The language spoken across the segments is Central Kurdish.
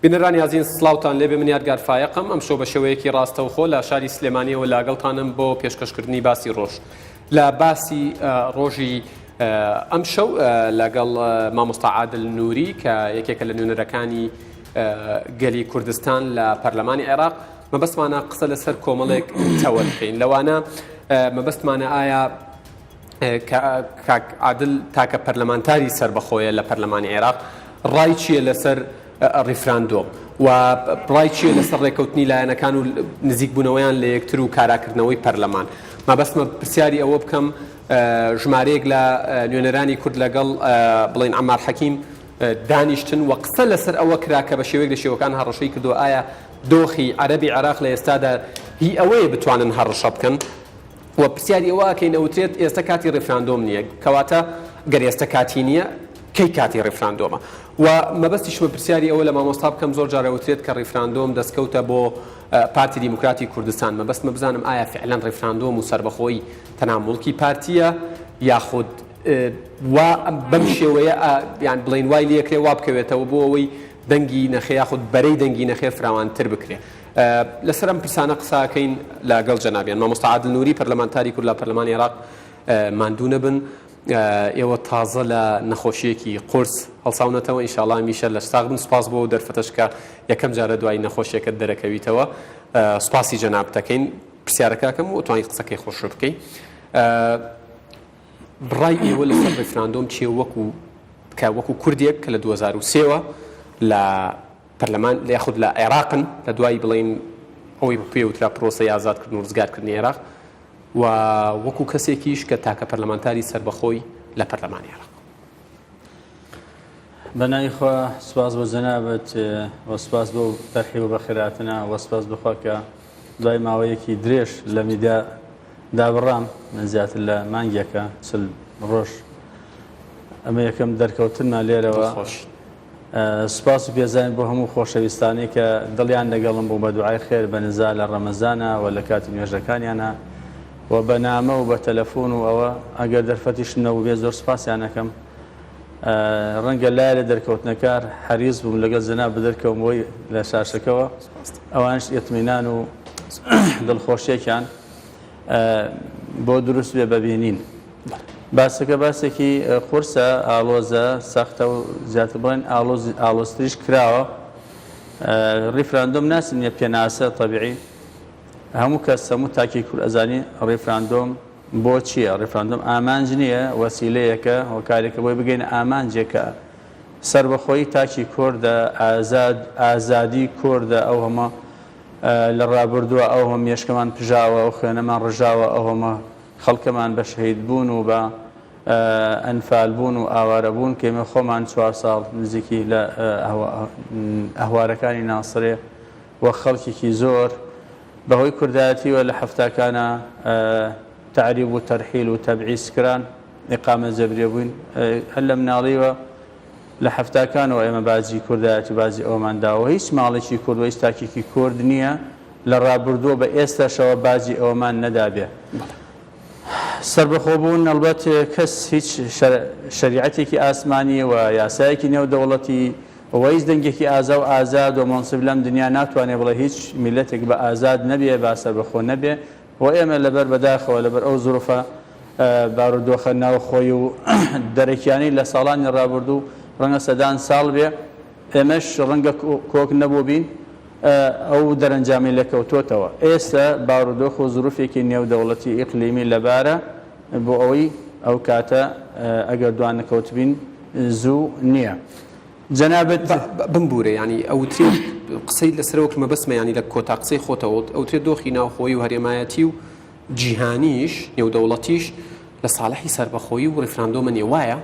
بینەرانی ئازین سڵاوتان لێبێ من یادگار فایقم ئەمشەو بە شێوەیەکی ڕاستەوخۆ لە شاری سلێمانیەوە لاگەڵتانم بۆ پێشکەشکردنی باسی ڕۆژ لە باسی ڕۆژی ئەمشەو لەگەڵ مامۆستا عادل نووری کە یەکێکە لە نوێنەرەکانی گەلی کوردستان لە پەرلەمانی عێراق مەبەستمانە قسە لەسەر کۆمەڵێک تەوە بکەین لەوانە مەبەستمانە ئایا کاک عادل تاکە پەرلەمانتاری سەربەخۆیە لە پەرلەمانی عێراق ڕای چییە لەسەر ڕیفراندۆم و ڕای چییە لەسەر ڕێکەوتنی لایەنەکان و نزیکبوونەوەیان لە یەکتر و کاراکردنەوەی پەرلەمان مەبەستمە پرسیاری ئەوە بکەم ژمارەیەک لە نوێنەرانی کورد لەگەڵ بڵین عەمار حەکیم دانیشتن و قسە لەسەر ئەوە کرا کە بە شێوەیەک لە شێوەکان هەڕەشەی کردو ئایا دۆخی عەرەبی عێراق لە ئێستادا هی ئەوەیە بتوانن هەڕەشە بکەن و پرسیاری ئەوە ئەکەین ئەوترێت ئێستا کاتی ڕیفراندۆم نییە کەواتە گەر ئێستا کاتی نییە کەی کاتی ڕیفراندۆمە و مەبەستیشمە پرسیاری ئەوە لە مامۆستا بکەم زۆر جارە ئەوترێت کە ڕیفراندۆم دەستکەوتە بۆ پارتی دیموکراتی کوردستان مەبەستمە بزانم ئایا فعلاً ڕیفراندۆم و سەربەخۆی تەنها موڵکی پارتیە یاخود و بەم شێوەیە یان بڵین وای لێکرێ وا بکەوێتەوە بۆ ئەوەی دەنگی نەخێ یاخود بەرەی دەنگی نەخێ فراوانتر بکرێ لەسەر ئەم پرسانە قساکەین لەگەڵ جەنابیان مامۆستا عادل نووری پەرلەمانتاری کورد لە پەرلەمانی عێراق ماندوو نەبن ئێوە تازە لە نەخۆشیەکی قورس هەڵساونەتەوە ئینشاءڵڵا میشە لە شتاق بن سوپاس بۆ دەرفەتەش کە یەکەم جارە دوای نەخۆشیەکەت دەرەکەویتەوە سوپاسی جەناب دەکەین پرسیارەکەکەم و توانیت قسەکەی خۆش بکەی بڕای ئێوە لەسەر ڕیفراندۆم چیە وەکو کوردێک کە لە 2003ەوە لە پەرلەمان یاخود لە عێراقن لە دوای بڵین ئەوەی پێوترا پرۆسەی ئازادکردن و ڕزگارکردنی عێراق و وەکو کەسێکیش کە تاکە پەرلەمانتاری سەربەخۆی لە پەرلەمانی عێراق بەناوی خوا سوپاس بۆ جەنابەت و سوپاس بۆ تەرحیب و بەخێراتنە و سوپاس بخوا کە دوای ماوەیەکی درێژ لە میدیا دابڕام من زیاتر لە مانگێکە چل ڕۆژ ئەمە یەکەم دەرکەوتنمان لێرەوە سوپاس و پێزانین بۆ هەموو خۆشەویستانی کە دڵیان لەگەڵم بوو بە دوعای خێر بە نزا لە ڕەمەزانە و لە کاتی نوێژەکانیانە و بە نامە و بە تەلەفۆن و ئەوە ئەگەر دەرفەتیش نەبوو بێ زۆر سوپاسیان ئەەکەم ڕەنگە لای لە دەرکەوتنەکار حەریز بووم لەگەڵ جەناب بدەرکەوم بۆی لە شاشەکەەوە ئەوانش ئێتمینان و دڵخۆشیێکیان بۆ دروست بێ ببینین باسەکە باسێکی قورسە ئالۆزە سەختە و زیاتر بڵێن ئالۆزتریش کراوە ڕیفراندۆم ناسن نیە پێناسە تەبیعی هەموو کەس هەموو تاکی کورد ئەزانی ڕیفراندۆم بۆ چییە ڕیفراندۆم ئامانج نییە وەسیلەیەکە هۆکارێکە بۆی بگەینە ئامانجێکە سەربەخۆیی تاکی کوردە ئازادی کوردە ئەو هەمە لە ڕابردووە ئەو هەم مێشکەمان پژاوە ئەو خوێنەمان ڕژاوە ئەو هەمە خەڵکەمان بە شەهید بوون و بە ئەنفال بوون و ئاوارە بوون کە ئێمە خۆمان 4 ساڵ نزیکی لە ئەهوارەکانی ناسرێ وە خەڵکێکی زۆر بەهۆی کوردایەتیوە لە حەفتاکانە تعریب و تەرحیل و تەبعیز کران ئیقامە جەبرێ بووین هەر لە مناڵیوە لە حەفتاکانەوە ئێمە بازی کوردایەتی بازی ئەومانداوە هیچ ماڵێکی کورد و هیچ تاکێکی کورد نییە لە ڕابردووە بە ئێستاشەوە بازی ئەوەمان نەدابێ سەربەخۆبوون ئەلبەت کەس هیچ شەریعەتێکی ئاسمانی و یاسایەکی نێودەوڵەتی وەیز دەنگێکی ئازا و ئازاد و مۆنسب لەم دنیا ناتوانێت بڵێ هیچ میلەتێک بە ئازاد نەبێ با سەربەخۆ نەبێ و ئێمە لەبەر بەداخەوە لەبەر ئەو زوروفە بارودۆخە ناوخۆی و دەرەکیانی لە ساڵانی ڕابردوو ڕەنگە سەدان ساڵ بێ ئێمەش ڕەنگە کۆک نەبوو بین ئەو دەرەنجامی لەکەوتۆتەوە ئێستا بارودۆخ و زروفێکی نێودەوڵەتی ئیقلیمی لەبارە بۆ ئەوەی ئەو کاتە ئەگەر دوان نەکەوت بین زوو نییە جەنابەت بمبورە ینی ئەوتێ قسەی لەسەرەوە مەبەسمە ینی لە کۆتا قسەی خۆتەوە ئەوتێ دۆخی ناوخۆی و هەرێمایەتی و جیهانیش نێودەوڵەتیش لە ساڵحی سەربەخۆیی و ڕیفراندۆمە نێ وایە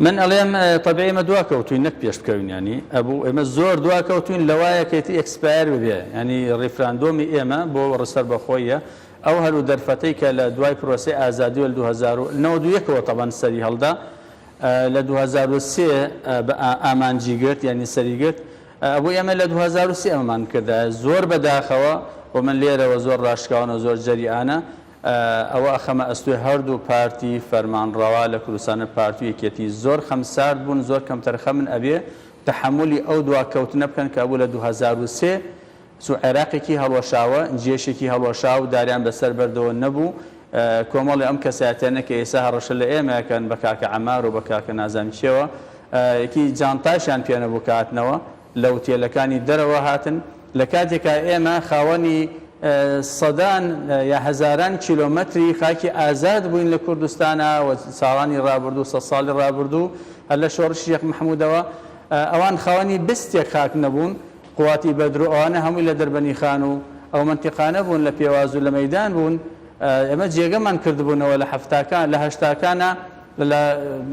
من ئەڵێم تەبیعی ئێمە دواکەوتوین نەک پێش بکەوین ینی ئەبوو ئێمە زۆر دواکەوتوین لەوایەکەیتی ئەکسپایر ببێ ینی ڕیفراندۆمی ئێمە بۆ ڕسەربەخۆیە ئەو هەرو دەرفەتەی کە لە دوای پرۆسەی ئازادی و 2091ەوە تەبەن سەری هەڵدا لە 2003 بە ئامانجی گرت ینی سەریگرت ئەبوو ئێمە لە 2003 ئەمەمان کردە زۆر بەداخەوە و من لێرەوە زۆر ڕاشکاونە زۆر جەریانە ئەوە ئەخەمە ئەستوی هەردوو پارتی فەرمانڕەوا لە کوردستانە پارتی یەکێتی زۆر خەمسارد بوون زۆر کەم تەرخە من ئەبێ تحملی ئەو دواکەوتنە بکەن کە بوو لە 2003 عێراقێکی هەڵوەشاوە جێشێکی هەڵوەشاو داریان بەسەر بەردەوە نەبوو کۆمەڵی ئەم کەسایەتیانە کە ئێستا هەڕەشە لە ئێمەکەن بە کاکە عەمار و بە کاکە نازانم چێوە یەکی جانتاشیان پێ نەبوو کاتنەوە لە وتێلەکانی دەرەوە هاتن لە کاتێکا ئێمە خاوەنی سەدان یا هەزاران کیلۆمەتری خاکی ئازاد بووین لە کوردستانە و ساڵانی ڕابردوو 100 ساڵی ڕابردوو هەر لە شۆڕشی شێخ محەموودەوە ئەوان خاوەنی بستێک خاک نەبوون قواتی بەدرو ئەوانە هەمووی لە دەربەنی خان و ئەو منتیقانە بوون لە پێواز و لە مەیدان بوون ئێمە جێگەمان کردبوونەوە لە هەشتاکانە لە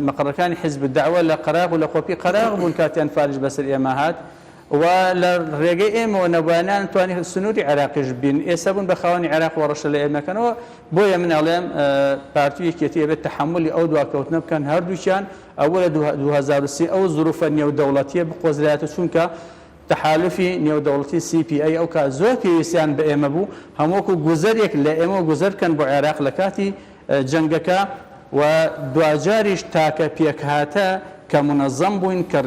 مەقڕەکانی حیزب الدعوە لە قەراغ و لە خۆپی قەراغ بوون کاتیان فارج بەسەر ئێمە هات و لە ڕێگەی ئێمەوە نەبووانیان توانی سنووری عێراقیش بین ئێستا بوون بە خاوەنی عێراق و ڕەشە لە ئێمەکەنەوە بۆیە من ئەڵێم پارتویەکێتی ئەبێت تەحملی ئەو دواکەوتنە بکەن هەردووچیان ئەوە لە 2003 ئەو ظروفە نێودەوڵەتیە بقۆزرایەتە چونکە تحالفی نێودەوڵەتی CPA ئەو کات زۆر پێویستیان بە ئێمە بوو هەمووەکو گوزەرێک لە ئێمە گوزەر بکەن بۆ عێراق لە کاتی جەنگەکە و دوجاریش تاکە پێکهاتە کە منەظەم بووین کە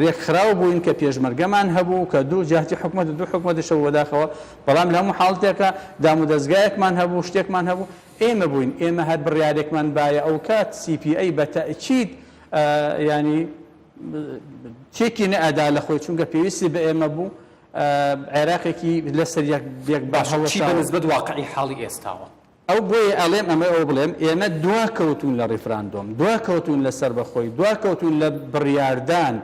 ڕێکخراو بووین کە پێشمەرگەمان هەبوو کە دوو جاهتی دوو حکومەتیشەوە وەداخەوە بەڵام لە هەموو حاڵەتێکە دامودەستگایەکمان هەبوو شتێکمان هەبوو ئێمە بووین ئێمە هەر بڕیارێکمان باە ئەو کات CPA بە تەئکید ینی تێکی نەئەدا لە خۆی چونکە پێویستی بە ئێمە بوو عێراقێکی لەسەر یەک باشی بەنسبەت واقعی حاڵی ئێستاوە ئەو بۆیە ئەڵێم ئەمە ئەو بڵێم ئێمە دواکەوتون لە ڕیفراندۆم دواکەوتون لەسەر بەخۆی دواکەوتون لە بڕیاردان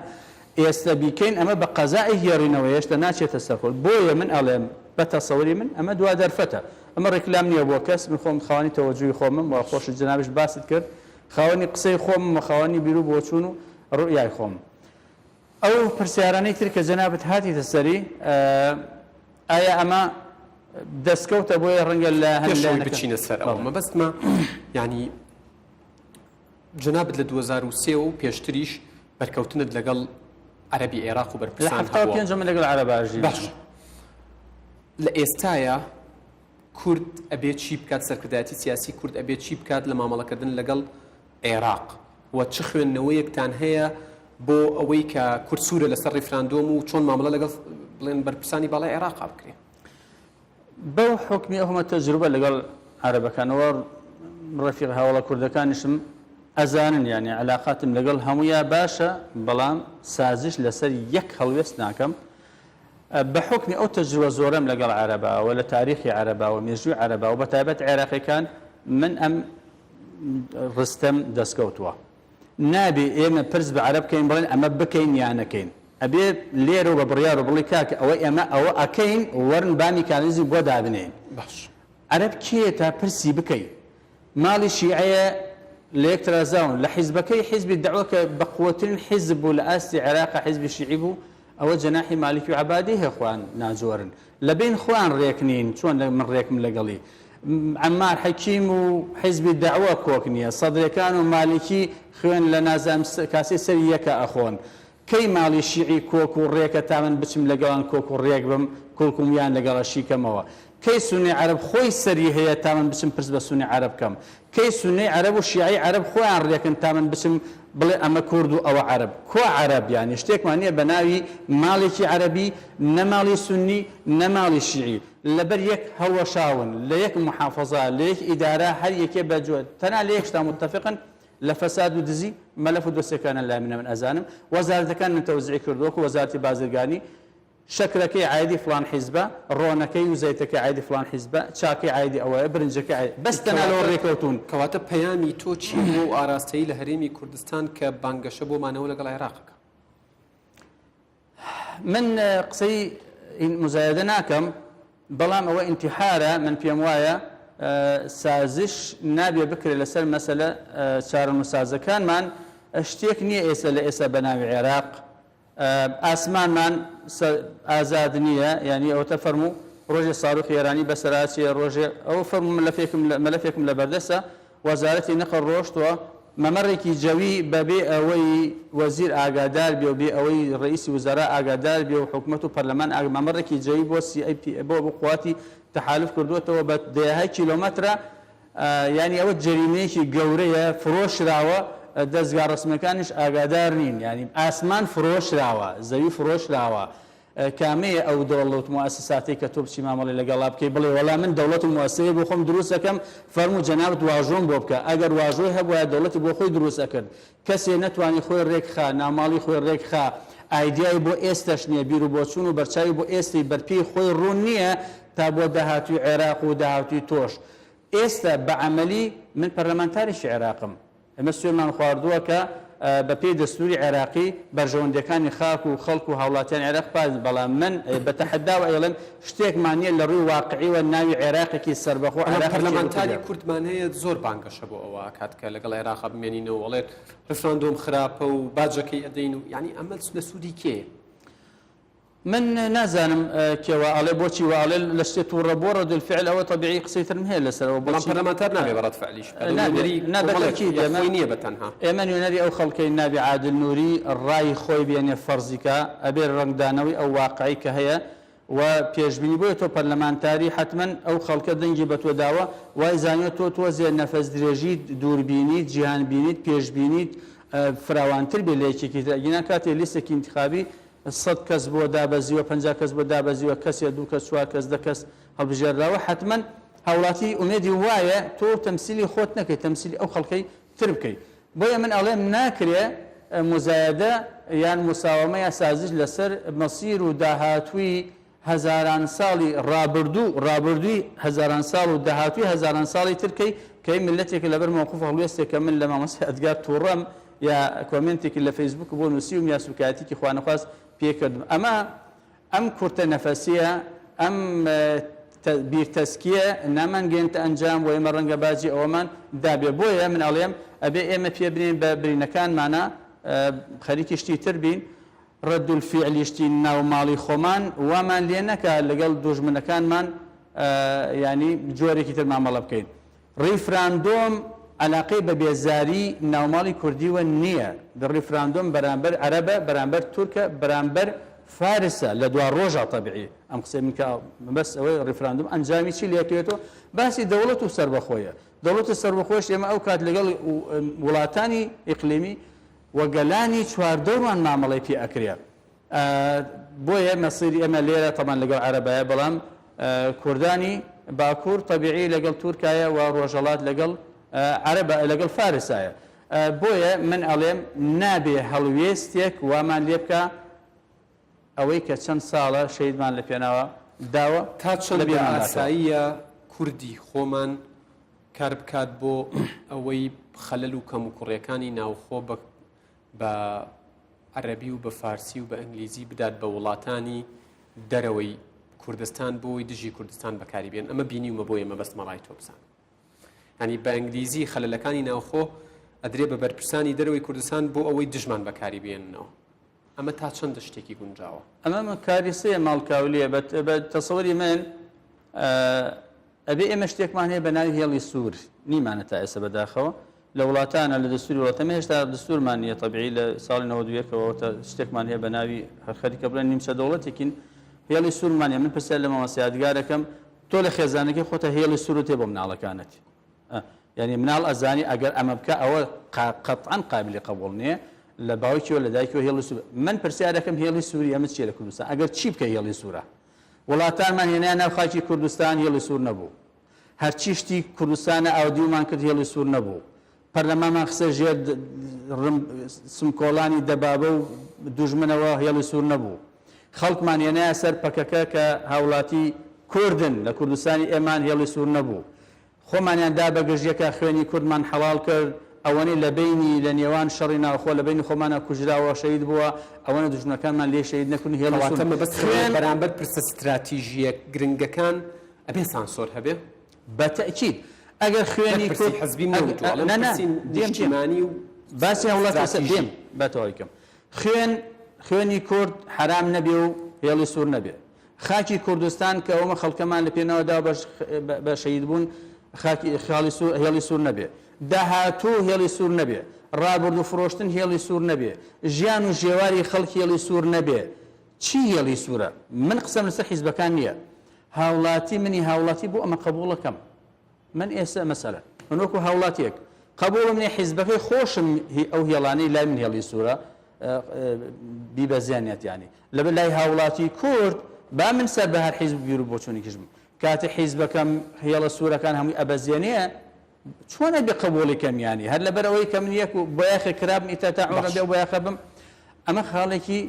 ئێستا بیکەین ئەمە بە قەزای هێڕینەوە هێشتا ناچێتە سەرخۆل بۆیە من ئەڵێم بە تەسەوری من ئەمە دوا دەرفەتە ئەمە ڕێکلام نییە بۆ کەس من خۆم خاوەنی تەوەجوی خۆمم و خۆش جنابش باست کرد خاوەنی قسەی خۆم و خاوەنی بیرو بۆچوون و ڕوئیای خۆم ئەو پرسیارانەی تر کە جەنابەت هاتیتە سەری ئایا ئەمە دەستکەوتە بۆیە ڕەنگە لە هەندێک بچینە سەر ئەوە مەبەستمە ینی جەنابەت لە 2003 و پێشتریش بەرکەوتنت لەگەڵ عەرەبی عێراق و بەرپرسان هەبووە لەگەڵ عەرەباژی باش لە ئێستایە کورد ئەبێت چی بکات سەرکردایەتی سیاسی کورد ئەبێت چی بکات لە مامەڵەکردن لەگەڵ عێراق و چ خوێندنەوەیەکتان هەیە بۆ ئەوەی کە کورد سوورە لەسەر ڕیفراندۆم و چۆن مامەڵە لەگەڵ بڵێن بەرپرسانی باڵای عێراق بکرێت بەو حکمی ئەومە تەجروبە لەگەڵ عەرەبەکانەوە ڕەفیق هاوڵە کوردەکانیشم ئەزانن یعنی علاقاتم لەگەڵ هەموویە باشە بەڵام سازش لەسەر یەک هەڵوێست ناکەم بە حکمی ئەو تەجروبە زۆرم لەگەڵ عەرەباوە لە تاریخی عەرەباوە مێژووی عەرەباوە بە تایبەت عێراقیەکان من ئەم ڕستەم دەستکەوتووە نابێ ئێمە پرس بە عەرەب بکەین بڵێن ئەمە بکەین یان نەکەین ئەبێ لێرە و بە بڕیار و بڵی کاکە ئەوە ئێمە ئەوە ئەکەین وەرن بامی کانیزی بۆ دابنێن باش عەرەب کێ تا پرسی بکەین ماڵی شیعەیە لە یەک ترازاون لە حیزبەکەی حیزبی دەعوە کە بەقووەترین حیزب بوو لە ئاستی عێراق حیزبی شیعی بوو ئەوە جەناحی مالکی و عەبادی هەیە خوان ناجۆرن لە بین خوان ڕێکنین چۆن من ڕێکم لەگەڵی عەمار حەکیم و حیزبی دەعوە کۆک نییە سەدرەکان و مالکی خوێن لە نازام کاسی سەری یەکە ئەخۆن کەی ماڵی شیعی کۆک و ڕێکە تا من بچم لەگەڵان کۆک و ڕێک بم کۆلکومیان لەگەڵە شیکەمەوە کەی سونی عەرەب خۆی سەری هەیە تا من بچم پرس بە سونی عەرەب بکەم کەی سونی عەرەب و شیعی عەرەب خۆیان ڕێکن تا من بچم بڵێ ئەمە کورد و ئەوە عەرەب کۆ عەرەب یانی شتێکمان نییە بە ناوی ماڵێکی عەرەبی نەماڵی سونی نەماڵی شیعی لەبەر یەک هەڵوەشاون لە یەک محافەزە لە یەک ئیدارە هەر یەکێ بەجۆ تەنها لە یەک شتا متتەفقن لە فەساد و دزی مەلەف و دۆسیەکانە لای من ئەزانم وەزارەتەکان من تەوزیع کردووەکو وەزارەتی بازرگانی شەکرەکەی عایدی فلان حیزبە ڕۆنەکەی و زەیتەکەی عایدی فلان حیزبە چاکەی عایدی ئەوەیە برنجەکەی بەس تەنها لەوە ڕێکەوتون کەواتە پەیامی تۆ چی بۆ ئاراستەیی لە هەرێمی کوردستان کە بانگەشە بۆمانەوە لەگەڵ عێراقەکە من قسەی مزایدە ناکەم بەڵام ئەوە ئینتیحارە من پێم وایە سازش نابێ بکرێت لەسەر مەسەلە چارەنووسازەکانمان شتێک نییە ئێستا لە ئێستا بە ناوی عێراق ئاسمانمان ئازاد نییە یعنی ئەوتە فەرموو ڕۆژێ ساڕوخی ئێرانی بەسەراچیە ڕۆژێ ئەو فەرموو مەلەفێکم لە بەردەسە وەزارەتی نەقل ڕۆشتووە مەمەڕێکی جەوی بەبێ ئەوەی وەزیر ئاگادار بێ و بێ ئەوەی ڕئیسی وزارا ئاگادار بێ و حکومەت و پەرلەمان مەمەڕێکی جەوی بۆ بۆ قواتی تەحالف کردوێتەوە بە دەیەهای کیلۆمەترە ینی ئەوە جەریمەیەکی گەورەیە فرۆشراوە دەستگا ڕسمیەکانیش ئاگادار نین، ینی ئاسمان فرۆشراوە، زەوی فرۆشراوە. کامەیە ئەو دەوڵەت مواسساتی کە تۆ بچی مامەڵی لەگەڵا بکەی بڵێ وەڵام من دەوڵەت و مواسسەیە بۆ خۆم دروست دەکەم، فەرموو جەنابەت واژۆم بۆ بکە. ئەگەر واژۆی هەبووە دەوڵەتی بۆ خۆی دروست ئەکرد، کەسێ نەتوانی خۆی ڕێکخا، ناماڵی خۆی ڕێکخا، ئایدیای بۆ ئێستش نییە، بیر و بۆچوون و بەرچاوی بۆ ئێستی بەرپی خۆی ڕوون نییە تا بۆ داهاتوی عێراق و داهاتوی تۆش. ئێستا بە عەمەلی من پەرلەمانتاریشی عێراقم، ئێمە سوێنمان خواردووە کە بە پێی دەستوری عێراقی بەرژەوەندەکانی خاک و خەڵک و هاوڵاتیان عێراق پاس، بەڵام من بە تەحەداوە ئێڵم شتێکمان نییە لە ڕووی واقعیوە ناوی عێراقێکی سەربەخۆ پەرلەمانتاری کوردمان هەیە زۆر بانگەشە بۆ ئەوە کاتکە لەگەڵ عێراق بمێنینەوە وڵێت ڕفراندۆم خراپە و باجەکەی ئەدەین و یعنی ئەمە لە سوودی کێ؟ من نازانم کێوە ئەڵێ بۆچی واڵێ لە شتێت و ڕەبۆ ڕەدولفعل ئەوە طبیعی قسەیترم هەیە لەسەرەوە، بەڵام پەرلەمانتار نابێ بەڕەت فعلیش نییە بەتەنها. ئێمە نوێنەری ئەو خەڵکەی نابی عادل نووری ڕای خۆی بێنێ فەرزیکە ئەبێ ڕنگدانەوەی ئەو واقعی کە هەیە و پێشبینی بۆیە تۆ پەرلەمانتاری حتمما ئەو خەڵکە دەنگی بە تۆ داوە وای زانێت تۆ تۆزێ نەفەس درێژیت، دووربینیت، جیهانبینیت، پێشبینیت فراوانتر بێ لە یەکێکی ترگینا کاتێ لیستێکی انتخابی 100 کەس بۆ دابەزیوە 50 کەس بۆ دابەزیوە کەسێ 2 کەس 4 کەس 10 کەس هەڵبژێردراوە حتمما هاوڵاتی ئومێدی وایە تۆ تەمسیلی خۆت نەکەی، تەمسیلی ئەو خەڵکەی تر بکەیت. بۆیە من ئەڵێم ناکرێ مزایدە یان مساومە یا سازش لەسەر مەسیر و داهاتووی هەزاران ساڵی ڕابردووی هەزاران ساڵ و داهاتووی هەزاران ساڵی ترکەی کەی ملەتێک لەبەر مۆقف هەڵوێستێکە من لە مامۆستا ئەدگار تووڕەم یا کۆمنتێکی لە فەیسبوک بۆ نووسیم یا سوکاتێکی خوانەخواست پێکردم. ئەمە ئەم کورتە نەفەسیە، ئەم بیرتەسکیە نامانگەێنتە ئەنجام و ئێمە ڕەنگە باجی ئەوەمان دابێ. بۆیە من ئەڵێم ئەبێ ئێمە پێ برین بە برینەکانمانە خەریکی شتی تر بین، ڕەدولفیعلیشتی ناوماڵی خۆمان وامان لێ نەکە لەگەڵ دوژمنەکانمان ینی جۆرێکی تر مامەڵە بکەین. ڕیفراندۆم علاقەی بە بێزاری ناوماڵی کوردیوە نییە. ڕیفراندۆم بەرامبەر عەرەبە، بەرامبەر تورکە، بەرامبەر فارسە لە دوا ڕۆژە تەبیعی. ئەم قسەی من کە بەس ئەوەی ڕیفراندۆم ئەنجامی چی لێکرێتەوە باسی دەوڵەت و سەربەخۆیە. دەوڵەت و سەربەخۆش ئێمە ئەو کات لەگەڵ وڵاتانی ئیقلیمی وەگەلانی چواردەوروان مامەڵی پێ ئەکرێ. بۆیە مەسیری ئێمە لێرە تەمان لەگەڵ عەرەبایە، بەڵام کوردانی باکوور تەبیعی لەگەڵ تورکایە و ڕۆژەڵات لەگەڵ عەرەبە لەگەڵ فارسایە. بۆیە من ئەڵێم نابێ هەڵوێستێک وامان لێ بکە ئەوەی کە چەند ساڵە شەیدمان لە پێناوە داوە تا چەند ئاساییە کوردی خۆمان کار بکات بۆ ئەوەی خەلەل و کەم و کوڕیەکانی ناوخۆ بە عەرەبی و بە فارسی و بە ئەنگلیزی بدات بە وڵاتانی دەرەوەی کوردستان بۆی دژی کوردستان بەکاری بێن. ئەمە بینیومە بۆ ئێمە بەست مەڵای تۆپسان. ینی بە ئەنگلیزی خەلەلەکانی ناوخۆ ئەدرێ بە بەرپرسانی دەرەوەی کوردستان بۆ ئەوەی دژمان بەکاری بێننەوە. ئەمە تا چەند شتێکی گونجاوە؟ ئەمە کاریسەیە ماڵکاولیە. بە تەسەوەری من ئەبێ ئێمە شتێکمان هەیە بە ناوی هێڵی سوور نیمانە تا ئێستا بەداخەوە لە وڵاتانە لە دەستوری وڵاتەمە هێشتا دەستورمان نییە طبیعی لە ساڵی 92ەوە شتێکمان هەیە بە ناوی خەریکە بڵێن نیمچە دەوڵەتێکین هێڵی سوورمانە. من پرسیار لە مامۆستا یادگارەکەم تۆ لە خێزانەکەی خۆتە هێڵی سوور تێ بۆ مناڵەکانت، یعنی مناڵ ئەزانی ئەگەر ئەمە بکە ئەوە قەتعاً قابلی قبوڵ نییە لە باوکیەوە لە دایکەوە هێڵی سوور. من پرسیارەکەم هێڵی سووری ئەمە چیە لە کوردستان؟ ئەگەر چی بکە هێڵی سوورە؟ وڵاتانمان هێنایە ناو خاکی کوردستان هێڵی سوور نەبوو، هەرچی شتی کوردستانە ئاودیومان کرد هێڵی سوور نەبوو، پەرلەمانمان خسە ژێر سمکۆڵانی دەبابە و دوژمنەوە هێڵی سوور نەبوو، خەڵکمان هێنایە سەر پەکەکە کە هاوڵاتی کوردن لە کوردستانی ئێمان هێڵی سوور نەبوو، خۆمانیان دا بە گژیەکە خوێنی کوردمان حەڵال کرد، ئەوەنەی لە بینی لە نێوان شەڕی ناوخۆ لە بینی خۆمانە کوژراوە شەید بووە، ئەوەنە دوژمنەکانمان لێ شەید نەکردن هێڵی سوور. بەرامبەر پرسە استراتیژیە گرنگەکان ئەبێ سانسۆر هەبێ بەتەکید. ئەگەر خوێنی کورد حەزبی نەوتوانانی و باسی هەوڵات دێم بەتەوەیکەم خوێنی کورد حرام نەبێ و هێڵی سوور نەبێ. خاکی کوردستان کە ئەومە خەڵکەمان لە پێناوەدا بە شەید بوون هێڵی سوور نەبێ، داهاتوو هێڵی سوور نەبێ، ڕابرد و فرۆشتن هێڵی سوور نەبێ، ژیان و ژێواری خەڵک هێڵی سوور نەبێ. چی هێڵی سوورە؟ من قسەم لەسەر حیزبەکان نییە، هاوڵاتی منی هاوڵاتی بۆ ئەمە قبوڵەکەم. من ئێستا مەسەلە من وەکو هاوڵاتیەک قبول منی حیزبەکەی خۆشم ئەو هێڵانەی لای من هێڵی سوورە بیبەزیانێت یانی لەبەر لای هاوڵاتی کورد با من سەر بە هەر حیزب بیر و بۆچوونێکیش بم کاتێ حیزبەکەم هێڵە سوورەکان هەمووی ئەبەزیێنەیە چۆنە بێ قبولی کەمیانی هەر لەبەر ئەوەی کەم یەک و بۆ یاخی کرابم ئیتەتاعوڕە بێ بۆ یاخە بم ئەمە خاڵێکی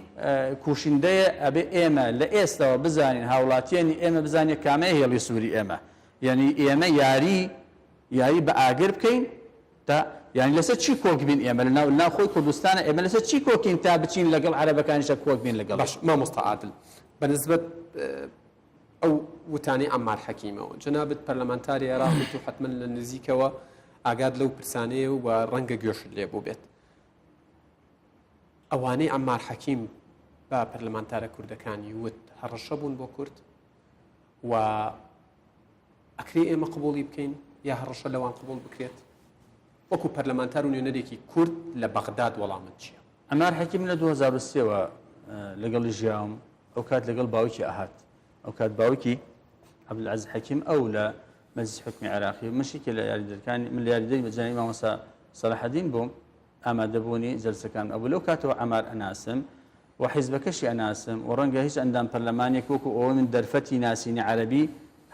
کوشندەیە ئەبێ ئێمە لە ئێستەوە بزانین هاوڵاتیانی ئێمە بزانێت کامەیە هێڵی سووری ئێمە یعنی ئێمە یاری بە ئاگر بکەین تا یعنی لەسەر چی کۆک بین ئێمە لە ناوخۆی کوردستانە ئێمە لەسەر چی کۆکین تا بچین لەگەڵ عەرەبەکانیشە کۆک بین لەگەڵ باش مامۆستا عادل بەنسبەت ئەو وتانی عەمار حەکیمەوە جەنابەت پەرلەمانتاری عێراق و حتمما لە نزیکەوە ئاگاد لەو پرسانەیە و ڕەنگە گوێشت لێ بوو بێت ئەوانەی عەمار حەکیم بە پەرلەمانتارە کوردەکانی وت هەڕەشە بوون بۆ کورد و ئەکرێ ئێمە قبوڵی بکەین یا هەڕەشە لەوان قبول بکرێت وەکو پەرلەمانتار و نوێنەرێکی کورد لە بەغداد وەڵامت چییە؟ عەمار حەکیم لە 2003ەوە لەگەڵی ژیاوم ئەو کات لەگەڵ باوکی ئاهات ئەو کات باوکی عەبدولعەزیز حەکیم ئەو لە مەجلیس حوکمی عێراقی مشکی لە یاریدەرەکانی من لە یاریدەری بەجانبی مامۆستا سەلاحەدین بووم ئامادەبوونی جەلسەکان ئەو لەو کاتەوە عەمار ئەناسم و حیزبەکەشی ئەناسم و ڕەنگە هیچ ئەندام پەرلەمانێک وەکو ئەوە من دەرفەتی ناسینی عەرەبی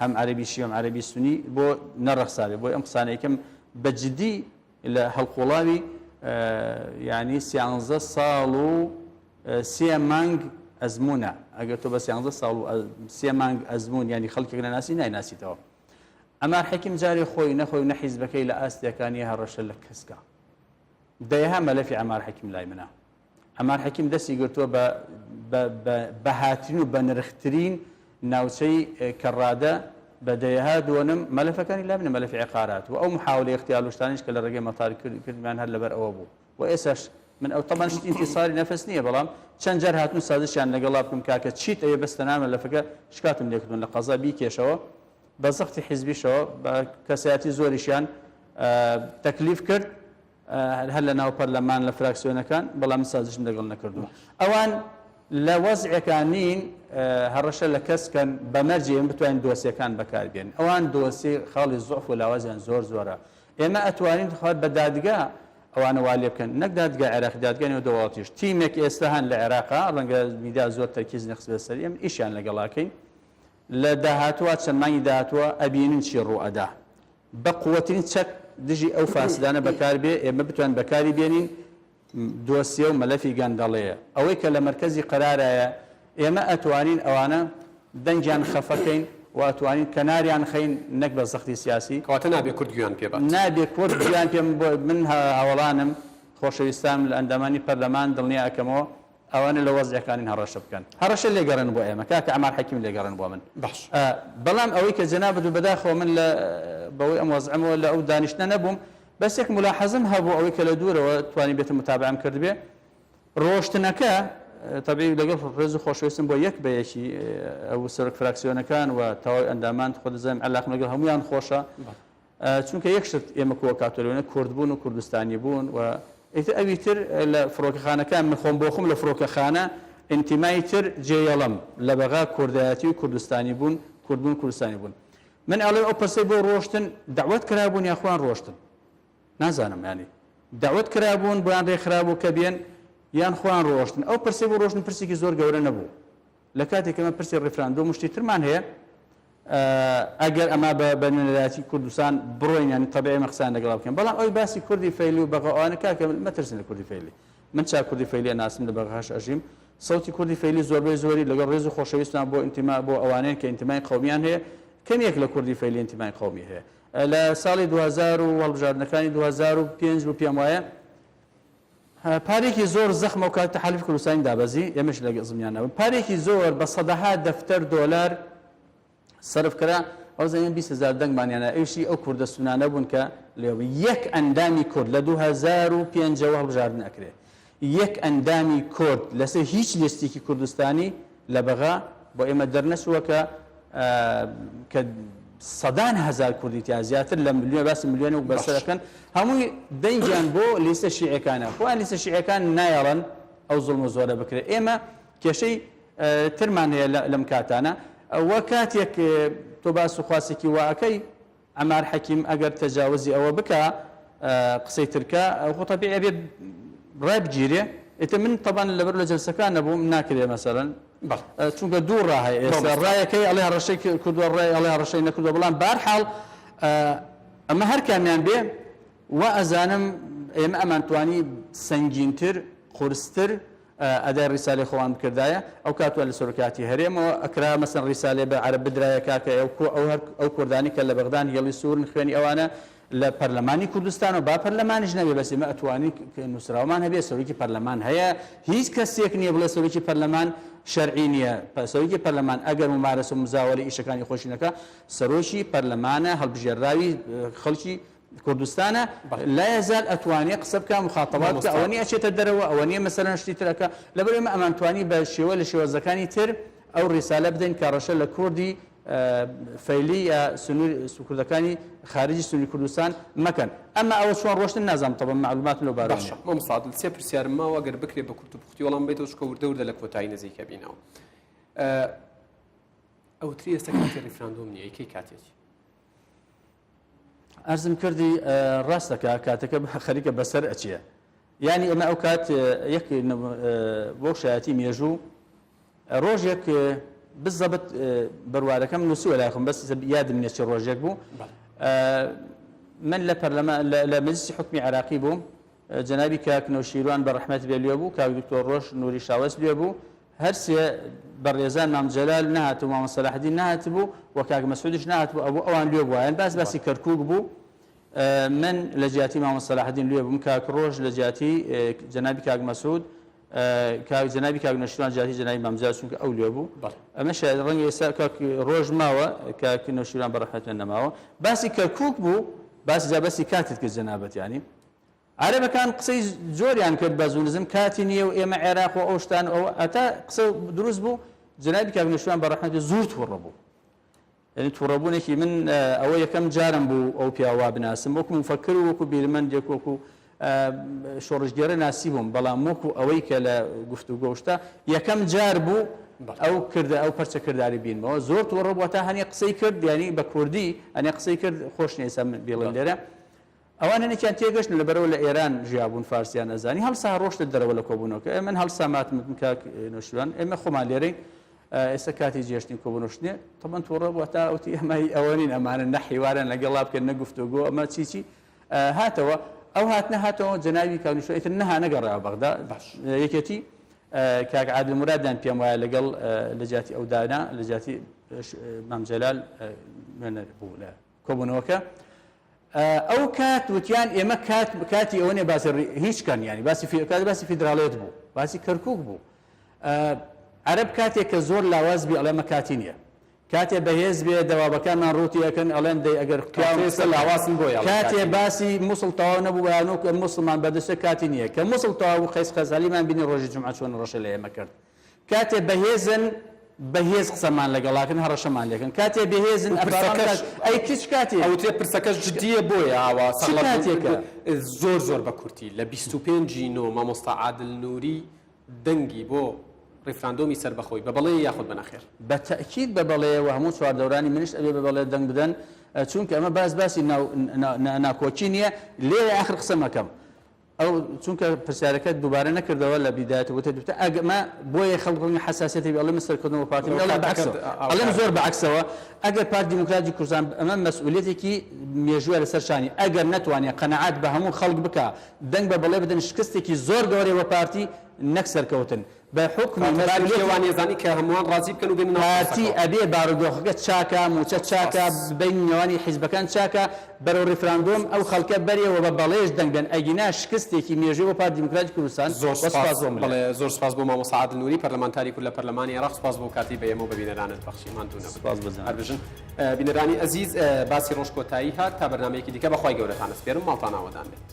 هەم عەرەبی شیعە هەم عەرەبی سونی بۆ نەڕەخساوێ بۆ ئەم قسانەیەکەم بەجددی لە هەڵقوڵاوی یعنی 13 ساڵ و 3 مانگ ئەزمونە ئەگەر تۆ بە 13 ساڵ و 3 مانگ ئەزمون ینی خەڵکێک نەناسی نایناسیتەوە عەمار حەکیم جارێ خۆی نەخۆی نە حیزبەکەی لە ئاستیەکانی هەڕەشە لە کەسکە دەیها مەلەفی عەمار حەکیم لای منە عەمار حەکیم دەستی گرتووە بە هاترین و بە نرخترین ناوچەی کەڕادە بە دەیها دووەنم مەلەفەکانی لای منە مەلەفی عقارات و ئەو محاولەی اختیال وشتانیش کە لە ڕێگەی مەتار کردمان هەر لەبەر ئەوە بوو و ئێساش من ئەو طبعا شتی انتصاری نەفەس نییە بەڵام چەند جار هاتون سازشیان لەگەڵا بکەم کاکە چیت ئەوێ بەستەنام مەلەفەکە شکاتم لێکردون لە قەزا بیکێشەوە بە زەختی حیزبیشەوە بە کەسایەتی زۆریشیان تەکلیف کرد هەر لە ناو پەرلەمان لە فراکسیۆنەکان بەڵام سازشم لەگەڵ نەکردووە ئەوان لە وەزعەکان نین هەڕەشە لە کەسکەن بەمەرجێ ئێمە بتوانین دۆسیەکان بەکاربێن ئەوان دۆسی خاڵی زۆف و لاوازیان زۆر زۆرە ئێمە ئەتوانین خۆت بە دادگا ئەوانە وا لێ بکەن نەک دادگا عێراقی دادگای دەوڵاتیش تیمێک ئێستا هەن لە عێراقا ڕەنگە میدیا زۆر تەرکیز نەخس بەسەر ئێمە ئیشیان لەگەڵاکەین لە داهاتوە چەند مانگی داهاتوە ئەبینین چی ڕوئەدا بە قووەترین چەک دژی ئەو فاسدانە بەکاربێ ئێمە بتوان بەکاری بێنین دۆسیە و مەلەفی گەندەڵەیە ئەوەی کە لە مرکزی قەرارایە ئێمە ئەتوانین ئەوانە دەنگیان خەفەکەین و ئەتوانین کەناریان خەین نەک بە زەختی سیاسی کەواتە نابێ کورد گویان پێ بات نابێ کورد گویان پێم من هەوڵانم خۆشەویستان لە ئەندامانی پەرلەمان دڵنیا ئەکەمەوە ئەوانە لە وەزعەکانی هەڕەشە بکەن هەڕەشە لێگەڕن بۆ ئێمە کاکە عەمار حەکیم لێگەڕن بۆ من باش بەڵام ئەوەی کە جەنابەت و بەداخەوە من لە بەوەی ئەم وەزعەمەوە لە ئەو دانیشتە نەبووم بەس یەک ملاحەزم هەبوو ئەوەی کە لە دوورەوە توانی بێتە متابعەم کردبێ ڕۆشتنەکە طبیعی لەگەڵ ڕێز و خۆشەویستم بۆ یەک بەیەکی ئەو سەرک فراکسیۆنەکان و تەواوی ئەندامان خۆ دەزانم عەلاقم لەگەڵ هەمویان خۆشە چونکە یەک شت ئێمە کۆکاتۆلێنە کوردبوون و کوردستانی بوون و ئیتر ئەوی تر لە فڕۆکەخانەکان من خۆم بۆ خۆم لە فڕۆکەخانە ئینتیمای تر جێیەڵم لە بەغا کوردایەتی و کوردستانی بوون کوردبوون کوردستانی بوون من ئەڵێ ئەو پرسەی بۆ ڕۆشتن دەعوەت کرابوون یاخوان ڕۆشتن نازانم ینی دەعوەت کرابوون بۆیان ڕێکخرابوو کە بێن یان خوان ڕۆشتن ئەو پرسەی بۆ ڕۆشتن پرسێکی زۆر گەورە نەبوو لە کاتێک ئەمە پرسی ڕێفراندۆم شتی ترمان هەیە ئەگەر ئەمە بە نوێنەراتی کوردستان بڕۆین ینی تەبیعی مەقسان لەگەڵا بکەن بەڵام ئەوی باسی کوردی فەیلی و بەغەوانە کاکە مەترسن لە کوردی فەیلی من چا کوردی فەیلی ناسم لە بەغەهاش ئەژیم سەوتی کوردی فەیلی زۆربەی زۆری لەگەڵ ڕێز و خۆشەویستان بۆ ئینتیما بۆ ئەوانەیە کە ئینتیمای قەومیان هەیە کەمێک لە کوردی فەیلی ئینتیمای قەومی هەیە لە ساڵی 2000 و هەڵبژاردنەکانی 2005 و پێم وایە پارێکی زۆر زەخمە و کات تەحالیف کوردستانی دابەزی ئێمەش لە زمانیانەوە پارێکی زۆر بە سەدەها دەفتەر دۆلار سەرف کرا ئەو زەمین 200,000 دەنگمانیانە ئەوشی ئەو کوردستانە بوون کە لێوە یەک ئەندامی کورد لە 2005 هەڵبژاردن ئەکرێ یەک ئەندامی کورد لەسەر هیچ لێستێکی کوردستانی لە بەغا بۆ ئێمە دەرنەچووە کە سەدان هەزار کوردی تیا زیاتر لە ملیۆن باسی ملیۆن و بەسەرەکەن هەمووی دەنگیان بۆ لیستە شیعەکانە خۆیان لیستە شیعەکان نایەڵن ئەو زوڵم و زۆرە بکرێت ئێمە کێشەی ترمان هەیە لەم کاتانە وە کاتێک تۆ باس و خواسێکی واکەی عەمار حەکیم ئەگەر تەجاوزی ئەوە بکە قسەی ترکە خۆ تەبیعی ئەبێ ڕای بگیرێ ئێتە من طبعا لەبەر لە جەلسەکان نەبووم ناکرێ مەسەڵەن چونکە دوو ڕاهەیە ئێستا ڕایەکەی ئەڵێ هەڕەشەی کردووە ڕای ئەڵێ هەڕەشەی نەکردووە بەڵام بەهەرحاڵ ئەمە هەر کامیان بێ و ئەزانم ئێمە ئەمانتوانی سەنگینتر قورستر ئەدای ڕیسالەی خۆوان بکردایە ئەو کاتوە لە سەرۆکاتی هەرێمەوە ئەکرا مەسەن ڕیسالێ بە عەرەب بدرایە کاکە ئەو کوردانی کە لە بەغدان هێڵی سوورن خوێنی ئەوانە لە پەرلەمانی کوردستان و با پەرلەمانیش نەبێ بەس ئێمە ئەتوانی نووسراومان هەبێ سەرۆکی پەرلەمان هەیە هیچ کەسێک نییە بڵێ سەرۆکی پەرلەمان شەرعی نییە سەرۆکی پەرلەمان ئەگەر ممارەسە و مزاوەری ئیشەکانی خۆشی نەکا سەرۆکی پەرلەمانە هەڵبژێراوی خەڵکی کوردستانە لا يزال ئەتوانێ قسە بکە مخاطبات بکە ئەوە نیە ئەچێتە دەرەوە ئەوە نیە مەسەلەن شتی ترەکە لەبەر ئێمە ئەمانتوانی بە شێوە لە شێوەزەکانی تر ئەو ڕیسالە بدەین کاڕەشە لە کوردی فەیلی یا کوردەکانی خارجی سنووری کوردستان مەکەن ئەمە ئەوە چۆن ڕۆشتن نازانم تەبەن معلومات لەو بارەوە مەمساد سێ پرسیارم ماوە ئەگەر بکرێت بە کورت و پوختی وەڵام بێتەوە شکە وردە لە کۆتایی نزیکە بینەوە ئەوتری ئێستا کاتی ڕیفراندۆم نییە ئەیکەی کاتێکی ئەرزم کردی ڕاستەکە کاتەکە خەریکە بەسەر ئەچیە یعنی ئەمە ئەو کات یەک بۆ شایەتی مێژوو ڕۆژێک بزەبت بڕوارەکەم نووسیوە لایخم بەس یادم نییە چ ڕۆژێک بوو من لە پەرلەمان لە مەجلیسی حکمی عێراقی بووم جەنابی کاک نەوشیروان بە ڕەحمەت بێ لێ بوو کاک دکتۆر ڕۆژ نووری شاوەس لێ بوو هەر سێ بەڕێزان مام جەلال نەهاتبوو مام سەلاحدین نەهاتبوو و کاک مەسعودیش نەهاتبوو ئەوان لێ بووایان باسی کەرکووک بوو من لە جیاتی مام سەلاحدین لێ بووم کاک ڕۆژ لە جیاتی جەنابی کاک مەسعود جەنابی کاک نەوشیروان جیاتی جەنابی مام جەلال چونکە ئەو لێ بوو ئەمە شاید ڕەنگە ئێستا کاک ڕۆژ ماوە کاک نەوشیروان بە ڕەحمەت نەماوە باسی کەرکووک بوو باسی کاتت کرد جەنابەت یانی عربەکان قسەی زۆریان کرد بە زوونزم کاتی نییە و ئێمە عێراق و ئەو شتان ئەوە ئەتا قسە دروست بوو جەنابی کاک نەوشیروان بە ڕەحمەت زۆر تووڕە بوو یعنی تووڕەبوونێکی من ئەوە یەکەم جارم بوو ئەو پیاوا بناسم وەکو مفەکر و وەکو بیرمەندێک وەکو شۆڕژگێرە ناسی بووم بەڵام وەکو ئەوەی کە لە گفتوگۆ شتا یەکەم جار بوو ئەو پەرچە کردداری بینمەوە زۆر تووڕە بووە تا هەنێ قسەی کرد ینی بە کوردی هەنێ قسەی کرد خۆش نیە بێڵم لێرە ئەوانە نێکیان تێگەشتن لەبەرەوە لە ئێران ژیابوون فارسیان نەزانی هەڵسا ڕۆشتە دەرەوە لە کۆبوونەوەکە من هەڵسا ماتم کاک نەوشیروان ئێمە خۆمان لێرەی ئێستا کاتی جێشتین کۆبوونەشتنێ تەمەەن تووڕە بووە تا ئەوتی ئەمای ئەوەنین ئەمانە نەحیوارن لەگەڵا بکەن نەگفتوگۆ ئەمە چیچی هاتەوە ئەو هاتنەهاتەوە جەنابی کاک نەوشیروان ئیتر نەها نەگەڕایەوە بەغدا یەکێتی کاک عادل مورادیان پێم وایە لەگەڵ لە جیاتی ئەودانا لە جیاتی مام جەلال بوو لە کۆبوونەوەکە ئەو کات وتیان ئێمە کاتی ئەوە نێ باسی هیچ کەن ینی باسی فیدراڵێت بوو باسی کەرکووک بوو عەرەب کاتێک کە زۆر لاواز بێ ئەڵێمە کاتی نییە کاتێ بەهێز بێ دەوابەکانمان ڕوتی ئەەکەن ئەڵێن دەی ئەگەر لاواسن بۆ کاتێ باسی مووسڵ تەواو نەبوو بەیانۆ کە مووسڵمان بەدەستە کاتی نییە کە مووسڵ تەواو خەیس خەزالیمان بینی ڕۆژی جومعە چۆن ڕەشە لە ئێمە کرد کاتێ بەهێزن بەهێز قسەمان لەگەڵاکن هەڕەشەمان لێکن کاتێ بەهێزن ئەی کچ کاتی ئەوتێ پرسەکەش جدیە بۆیە ئاوا زۆر بە کورتی لە 25 نۆ مامۆستا عادل نووری دەنگی بۆ ڕیفراندۆمی سەربەخۆی بە بەڵێ یاخود بەنەخێر بە تەکید بە بەڵێ و هەموو چواردەورانی منیش ئەبێ بە بەڵێ دەنگ بدەن چونکە ئەمە باسی ناکۆچی نییە لێ آخر قسە مەکەم ئەو چونکە پرسیارەکە دووبارە نەکردەوە لە بیدایەتەوە وتە ئەگەمە بۆیە خەڵک حساسیەتی ئەڵێ سەرکردنەوە پارتی ئەڵێم زۆر بەعکسەوە ئەگەر پارتی دیموکراتی کوردستان ئەمە مەسئولیەتێکی مێژووە لەسەر شانی ئەگەر نەتوانێت قەنەعات بە هەموو خەڵک بکە دەنگ بە بەڵێ بدەن شکستێکی زۆر گەورەی بە پارتی نەک سەرکەوتن بە حکم مەسئولیەتوانێزانی کە هەمووان ڕازی بکەن و بێنن پارتی ئەبێ بارودۆخەکە چاکە موچە چاکە بین نێوانی حیزبەکان چاکە بەرەو ڕیفراندۆم ئەو خەڵکە بەرێەوە بە بەڵێژ دەنگ بێن ئەگینا شکستێکی مێژووی بە پارتی دیموکراتی کوردستان زۆر سپاس بۆ مامۆستا عادل نووری پەرلەمانتاری کورد لە پەرلەمانی عێراق سپاس بۆ کاتی بە ئێمە و بە بینەرانت بەخشیمان هەربژن بینەرانی ئەزیز باسی ڕۆژ کۆتایی هات تا بەرنامەیەکی دیکە بەخوای گەورەتان ئەسپێرم ماڵتان ئاوەدان بێت